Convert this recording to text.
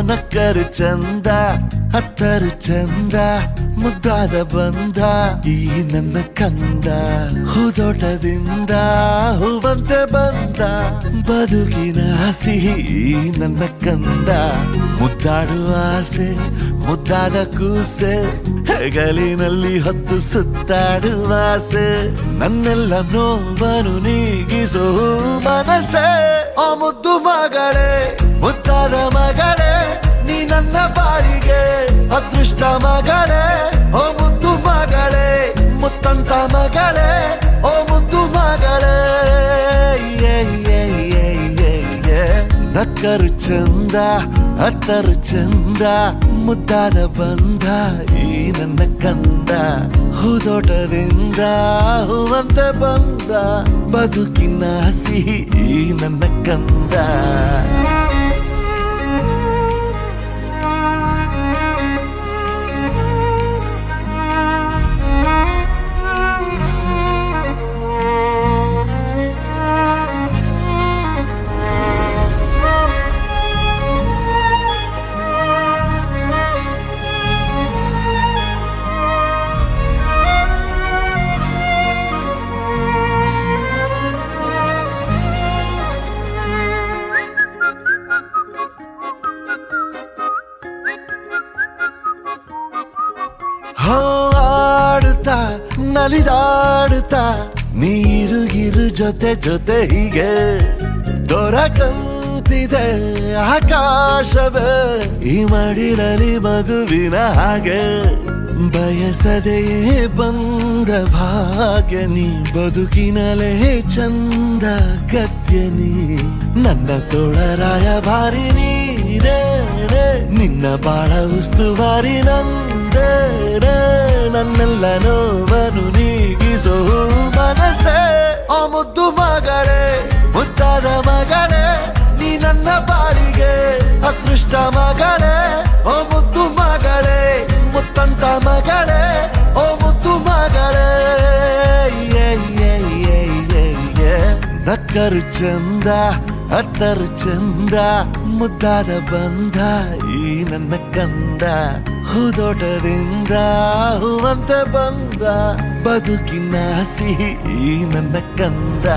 ನಕ್ಕರು ಚಂದ ಹತ್ತರು ಚಂದ ಮುದ್ದಾದ ಬಂದ ಈ ನನ್ನ ಕಂದ ಹೂದೋಟದಿಂದ ಹೂವಂತೆ ಬಂದ ಬದುಕಿನ ಸಿಹಿ ನನ್ನ ಕಂದ ಮುದ್ದಾಡುವ ಆಸೆ ಮುದ್ದಾದ ಕೂಸೆ ಹೆಗಲಿನಲ್ಲಿ ಹೊತ್ತು ಸುತ್ತಾಡುವ ಆಸೆ ನನ್ನೆಲ್ಲ ನೋವನ್ನು ನೀಗಿಸೋ ಮನಸ್ಸೆ ಆ ಮುದ್ದು ಮಗಳೇ ಮುದ್ದಾದ ಮಗಳೇ ನೀ ನನ್ನ ಬಾಳಿಗೆ ಅದೃಷ್ಟ ಮಗಳೇ ಓ ಮುದ್ದು ಮಗಳೇ ಮುತ್ತಂತ ಮಗಳೇ ಓ ಮುದ್ದು ಮಗಳೇ ನಕ್ಕರು ಚಂದ ಹತ್ತರು ಚಂದ ಮುದ್ದಾದ ಬಂದ ಈ ನನ್ನ ಕಂದ ಹೂದೋಟದಿಂದ ಹೂವಂತೆ ಬಂದ ಬದುಕಿನ ಸಿಹಿ ಈ ನನ್ನ ಕಂದ ಹಾಡುತ್ತಾ ನಲಿದಾಡುತ್ತಾ ನೀರುಗಿರು ಜೊತೆ ಜೊತೆ ಹೀಗೆ ದೊರಕಂತಿದೆ ಆಕಾಶವೇ ಈ ಮಡಿಲಲ್ಲಿ ಮಗುವಿನ ಹಾಗೆ ಬಯಸದೆಯೇ ಬಂದ ಭಾಗ್ಯ ನೀ ಬದುಕಿನಲೇ ಚಂದ ಗದ್ಯ ನೀ ನನ್ನ ತೋಳರಾಯ ಭಾರಿ ನೀರೇ ನಿನ್ನ ಬಾಳ ಉಸ್ತುವಾರಿ ನಂದೇ ನನ್ನೆಲ್ಲ ನೋವನ್ನು ನೀಗಿಸೋ ಮನಸ್ಸೇ ಆ ಮುದ್ದು ಮಗಳೇ ಮುದ್ದಾದ ಮಗಳೇ ನೀ ನನ್ನ ಬಾಳಿಗೆ ಅದೃಷ್ಟ ಮಗಳೇ ಓ ಮುದ್ದು ಮಗಳೇ ಮುತ್ತಂತ ಮಗಳೇ ಓ ಮುದ್ದು ಮಗಳೇ ನಕ್ಕರು ಚಂದ ಹತ್ತರು ಚಂದ ಮುದ್ದಾದ ಬಂದ ಈ ನನ್ನ ಕಂದ ಹೂದೋಟದಿಂದ ಹೂವಂತೆ ಬಂದ ಬದುಕಿನ ಸಿಹಿ ಈ ನನ್ನ ಕಂದ